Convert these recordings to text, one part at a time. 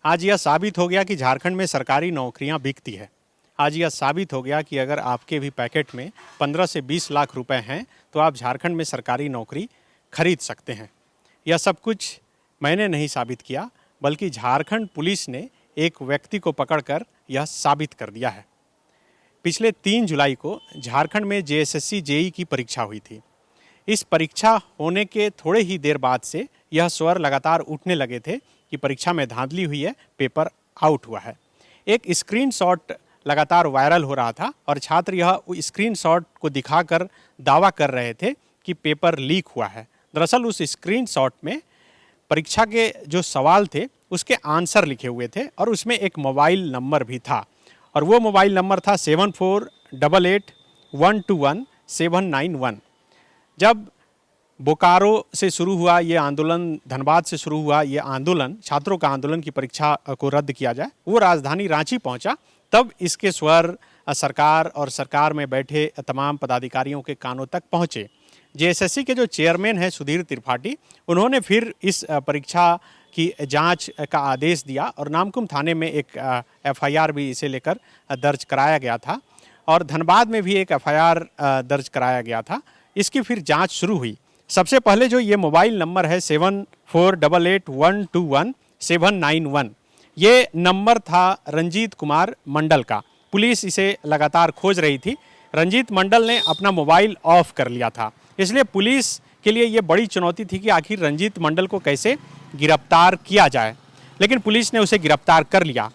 आज यह साबित हो गया कि झारखंड में सरकारी नौकरियां बिकती है। आज यह साबित हो गया कि अगर आपके भी पैकेट में 15 से 20 लाख रुपए हैं तो आप झारखंड में सरकारी नौकरी खरीद सकते हैं। यह सब कुछ मैंने नहीं साबित किया, बल्कि झारखंड पुलिस ने एक व्यक्ति को पकड़कर यह साबित कर दिया है। पिछले 3 जुलाई को झारखंड में जेएसएससी जेईई की परीक्षा हुई थी। इस परीक्षा होने के थोड़े ही देर बाद से यह स्वर लगातार उठने लगे थे कि परीक्षा में धांधली हुई है, पेपर आउट हुआ है। एक स्क्रीनशॉट लगातार वायरल हो रहा था और छात्र यह स्क्रीनशॉट को दिखाकर दावा कर रहे थे कि पेपर लीक हुआ है। दरअसल उस स्क्रीनशॉट में परीक्षा के जो सवाल थे उसके आंसर लिखे हुए थे और उसमें एक मोबाइल नंबर भी था और वो मोबाइल नंबर था 7488121791। जब बोकारो से शुरू हुआ ये आंदोलन, धनबाद से शुरू हुआ ये आंदोलन, छात्रों का आंदोलन की परीक्षा को रद्द किया जाए, वो राजधानी रांची पहुंचा, तब इसके स्वर सरकार और सरकार में बैठे तमाम पदाधिकारियों के कानों तक पहुंचे। जेएसएससी के जो चेयरमैन हैं सुधीर त्रिपाठी, उन्होंने फिर इस परीक्षा की जांच का आदेश दिया और नामकुम थाने में एक एफआईआर भी इसे लेकर दर्ज कराया गया था और धनबाद में भी एक एफआईआर दर्ज कराया गया था। इसकी फिर जांच शुरू हुई। सबसे पहले जो ये मोबाइल नंबर है 7488121791, ये नंबर था रंजीत कुमार मंडल का। पुलिस इसे लगातार खोज रही थी। रंजीत मंडल ने अपना मोबाइल ऑफ कर लिया था, इसलिए पुलिस के लिए ये बड़ी चुनौती थी कि आखिर रंजीत मंडल को कैसे गिरफ्तार किया जाए। लेकिन पुलिस ने उसे गिरफ्तार कर लिया।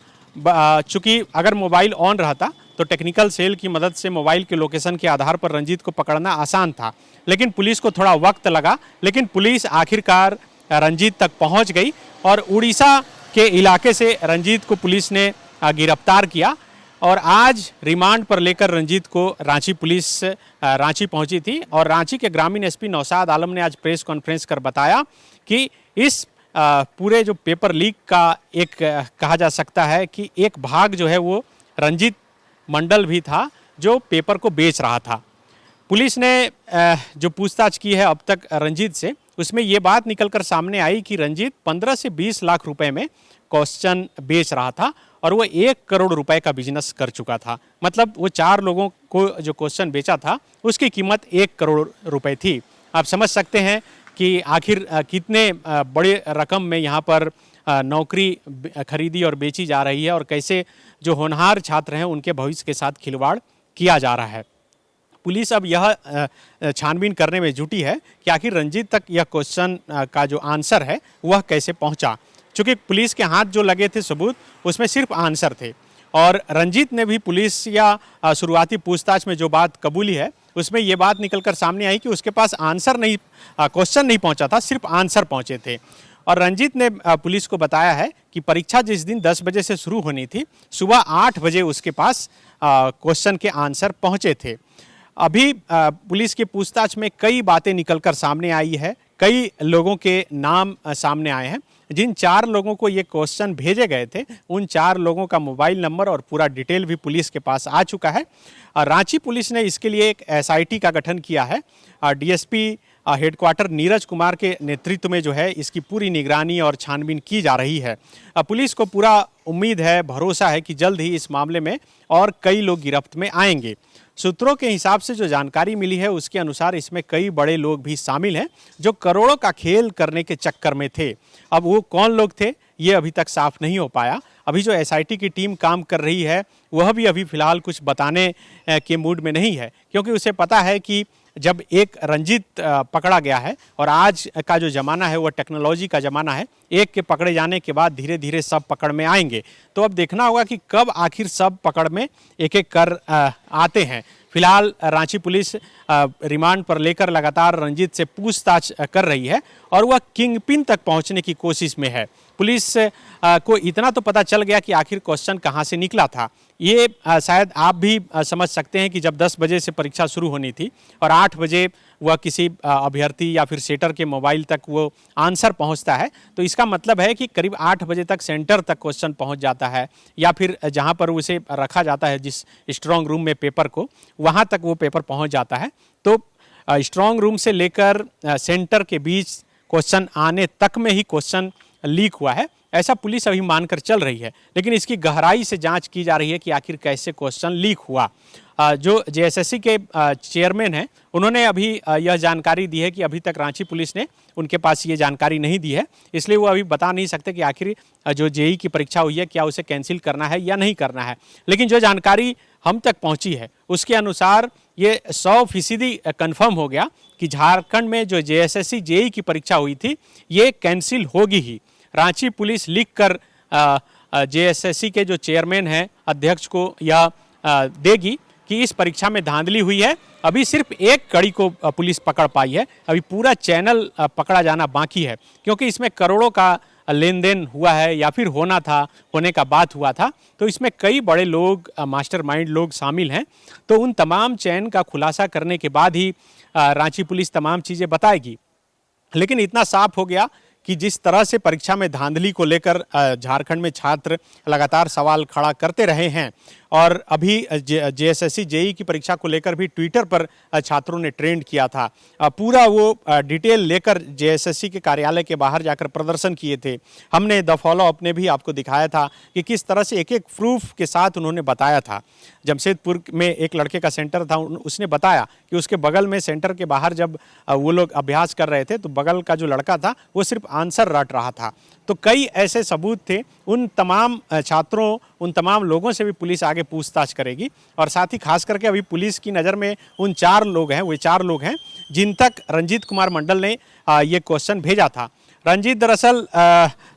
चूँकि अगर मोबाइल ऑन रहता तो टेक्निकल सेल की मदद से मोबाइल के लोकेशन के आधार पर रंजीत को पकड़ना आसान था, लेकिन पुलिस को थोड़ा वक्त लगा। लेकिन पुलिस आखिरकार रंजीत तक पहुंच गई और उड़ीसा के इलाके से रंजीत को पुलिस ने गिरफ्तार किया और आज रिमांड पर लेकर रंजीत को रांची पुलिस रांची पहुंची थी और रांची के ग्रामीण एसपी नौशाद आलम ने आज प्रेस कॉन्फ्रेंस कर बताया कि इस पूरे जो पेपर लीक का एक कहा जा सकता है कि एक भाग जो है वो रंजीत मंडल भी था जो पेपर को बेच रहा था। पुलिस ने जो पूछताछ की है अब तक रंजीत से, उसमें ये बात निकलकर सामने आई कि रंजीत 15 से 20 लाख रुपए में क्वेश्चन बेच रहा था और वो 1 करोड़ रुपए का बिजनेस कर चुका था। मतलब वो 4 लोगों को जो क्वेश्चन बेचा था उसकी कीमत 1 करोड़ रुपए थी। आप समझ सकते हैं कि आखिर कितने बड़े रकम में यहाँ पर नौकरी खरीदी और बेची जा रही है और कैसे जो होनहार छात्र हैं उनके भविष्य के साथ खिलवाड़ किया जा रहा है। पुलिस अब यह छानबीन करने में जुटी है कि आखिर रंजीत तक यह क्वेश्चन का जो आंसर है वह कैसे पहुंचा। चूँकि पुलिस के हाथ जो लगे थे सबूत, उसमें सिर्फ आंसर थे और रंजीत ने भी पुलिस या शुरुआती पूछताछ में जो बात कबूली है उसमें ये बात निकलकर सामने आई कि उसके पास आंसर नहीं, क्वेश्चन नहीं पहुंचा था, सिर्फ आंसर पहुंचे थे। और रंजीत ने पुलिस को बताया है कि परीक्षा जिस दिन 10 बजे से शुरू होनी थी, सुबह 8 बजे उसके पास क्वेश्चन के आंसर पहुंचे थे। अभी पुलिस की पूछताछ में कई बातें निकलकर सामने आई है, कई लोगों के नाम सामने आए हैं। जिन 4 लोगों को ये क्वेश्चन भेजे गए थे उन 4 लोगों का मोबाइल नंबर और पूरा डिटेल भी पुलिस के पास आ चुका है। रांची पुलिस ने इसके लिए एक एसआईटी का गठन किया है। डीएसपी हेडक्वार्टर नीरज कुमार के नेतृत्व में जो है इसकी पूरी निगरानी और छानबीन की जा रही है। पुलिस को पूरा उम्मीद है, भरोसा है कि जल्द ही इस मामले में और कई लोग गिरफ्त में आएंगे। सूत्रों के हिसाब से जो जानकारी मिली है उसके अनुसार इसमें कई बड़े लोग भी शामिल हैं जो करोड़ों का खेल करने के चक्कर में थे। अब वो कौन लोग थे ये अभी तक साफ नहीं हो पाया। अभी जो एसआईटी की टीम काम कर रही है वह भी अभी फिलहाल कुछ बताने के मूड में नहीं है, क्योंकि उसे पता है कि जब एक रंजीत पकड़ा गया है और आज का जो ज़माना है वह टेक्नोलॉजी का ज़माना है, एक के पकड़े जाने के बाद धीरे धीरे सब पकड़ में आएंगे। तो अब देखना होगा कि कब आखिर सब पकड़ में एक एक कर आते हैं। फिलहाल रांची पुलिस रिमांड पर लेकर लगातार रंजीत से पूछताछ कर रही है और वह किंगपिन तक पहुंचने की कोशिश में है। पुलिस को इतना तो पता चल गया कि आखिर क्वेश्चन कहां से निकला था। ये शायद आप भी समझ सकते हैं कि जब 10 बजे से परीक्षा शुरू होनी थी और 8 बजे वह किसी अभ्यर्थी या फिर सेटर के मोबाइल तक वो आंसर पहुंचता है, तो इसका मतलब है कि करीब 8 बजे तक सेंटर तक क्वेश्चन पहुंच जाता है या फिर जहां पर उसे रखा जाता है जिस स्ट्रांग रूम में पेपर को, वहां तक वो पेपर पहुंच जाता है। तो स्ट्रांग रूम से लेकर सेंटर के बीच क्वेश्चन आने तक में ही क्वेश्चन लीक हुआ है। ऐसा पुलिस अभी मानकर चल रही है, लेकिन इसकी गहराई से जांच की जा रही है कि आखिर कैसे क्वेश्चन लीक हुआ। जो जेएसएससी के चेयरमैन हैं, उन्होंने अभी यह जानकारी दी है कि अभी तक रांची पुलिस ने उनके पास ये जानकारी नहीं दी है, इसलिए वो अभी बता नहीं सकते कि आखिर जो जेई की परीक्षा हुई है क्या उसे कैंसिल करना है या नहीं करना है। लेकिन जो जानकारी हम तक पहुंची है उसके अनुसार ये 100% कन्फर्म हो गया कि झारखंड में जो जेएसएससी जेई की परीक्षा हुई थी ये कैंसिल होगी ही। रांची पुलिस लिख कर जेएसएससी के जो चेयरमैन हैं, अध्यक्ष को यह देगी कि इस परीक्षा में धांधली हुई है। अभी सिर्फ एक कड़ी को पुलिस पकड़ पाई है, अभी पूरा चैनल पकड़ा जाना बाकी है, क्योंकि इसमें करोड़ों का लेन देन हुआ है या फिर होना था, होने का बात हुआ था। तो इसमें कई बड़े लोग, मास्टरमाइंड लोग शामिल हैं। तो उन तमाम चैन का खुलासा करने के बाद ही रांची पुलिस तमाम चीज़ें बताएगी। लेकिन इतना साफ हो गया कि जिस तरह से परीक्षा में धांधली को लेकर झारखंड में छात्र लगातार सवाल खड़ा करते रहे हैं, और अभी जेएसएससी जेई की परीक्षा को लेकर भी ट्विटर पर छात्रों ने ट्रेंड किया था। पूरा वो डिटेल लेकर जेएसएससी के कार्यालय के बाहर जाकर प्रदर्शन किए थे। हमने द फॉलो अप ने भी आपको दिखाया था कि किस तरह से एक एक प्रूफ के साथ उन्होंने बताया था। जमशेदपुर में एक लड़के का सेंटर था, उसने बताया कि उसके बगल में सेंटर के बाहर जब वो लोग अभ्यास कर रहे थे तो बगल का जो लड़का था वो सिर्फ आंसर रट रहा था। तो कई ऐसे सबूत थे। उन तमाम छात्रों, उन तमाम लोगों से भी पुलिस आगे पूछताछ करेगी, और साथ ही खास करके अभी पुलिस की नज़र में उन 4 लोग हैं, वो 4 लोग हैं जिन तक रंजीत कुमार मंडल ने ये क्वेश्चन भेजा था। रंजीत दरअसल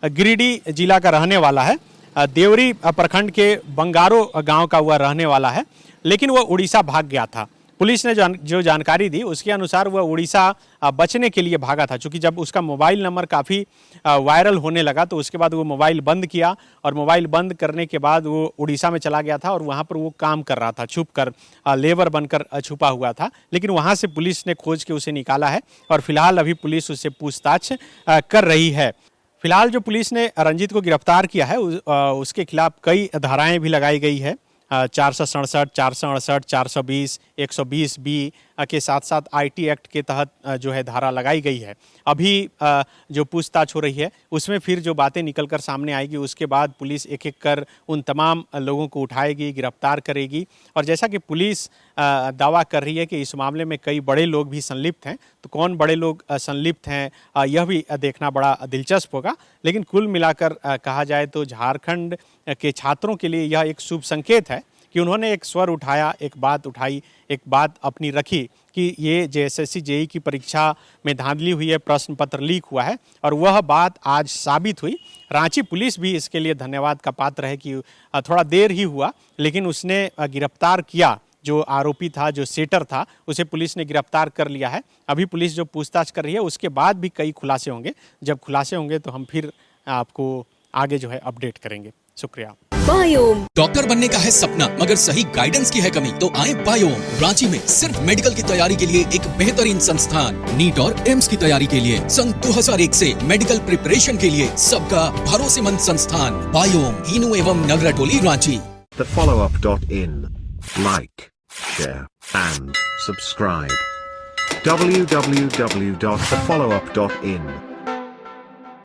गिरिडीह जिला का रहने वाला है, देवरी प्रखंड के बंगारो गांव का वह रहने वाला है, लेकिन वह उड़ीसा भाग गया था। पुलिस ने जो जानकारी दी उसके अनुसार वह उड़ीसा बचने के लिए भागा था। चूँकि जब उसका मोबाइल नंबर काफ़ी वायरल होने लगा तो उसके बाद वो मोबाइल बंद किया, और मोबाइल बंद करने के बाद वो उड़ीसा में चला गया था और वहाँ पर वो काम कर रहा था, छुप कर, लेबर बनकर छुपा हुआ था। लेकिन वहाँ से पुलिस ने खोज के उसे निकाला है, और फिलहाल अभी पुलिस उससे पूछताछ कर रही है। फिलहाल जो पुलिस ने रंजीत को गिरफ्तार किया है उसके खिलाफ कई धाराएं भी लगाई गई है। 467, 468, 420, 120 बी के साथ साथ आईटी एक्ट के तहत जो है धारा लगाई गई है। अभी जो पूछताछ हो रही है उसमें फिर जो बातें निकल कर सामने आएगी उसके बाद पुलिस एक एक कर उन तमाम लोगों को उठाएगी, गिरफ्तार करेगी। और जैसा कि पुलिस दावा कर रही है कि इस मामले में कई बड़े लोग भी संलिप्त हैं, तो कौन बड़े लोग संलिप्त हैं यह भी देखना बड़ा दिलचस्प होगा। लेकिन कुल मिलाकर कहा जाए तो झारखंड के छात्रों के लिए यह एक शुभ संकेत है कि उन्होंने एक स्वर उठाया, एक बात उठाई, एक बात अपनी रखी कि ये जेएसएससी जेई की परीक्षा में धांधली हुई है, प्रश्न पत्र लीक हुआ है, और वह बात आज साबित हुई। रांची पुलिस भी इसके लिए धन्यवाद का पात्र है कि थोड़ा देर ही हुआ लेकिन उसने गिरफ्तार किया। जो आरोपी था, जो सेटर था, उसे पुलिस ने गिरफ्तार कर लिया है। अभी पुलिस जो पूछताछ कर रही है उसके बाद भी कई खुलासे होंगे। जब खुलासे होंगे तो हम फिर आपको आगे जो है अपडेट करेंगे। शुक्रिया। बायोम डॉक्टर बनने का है सपना मगर सही गाइडेंस की है कमी, तो आए बायोम। रांची में सिर्फ मेडिकल की तैयारी के लिए एक बेहतरीन संस्थान, नीट और एम्स की तैयारी के लिए सन 2001 से मेडिकल प्रिपरेशन के लिए सबका भरोसेमंद संस्थान बायोम, इनू एवं नगराटोली, Ranchi. thefollowup.in. Like, share and subscribe. www.thefollowup.in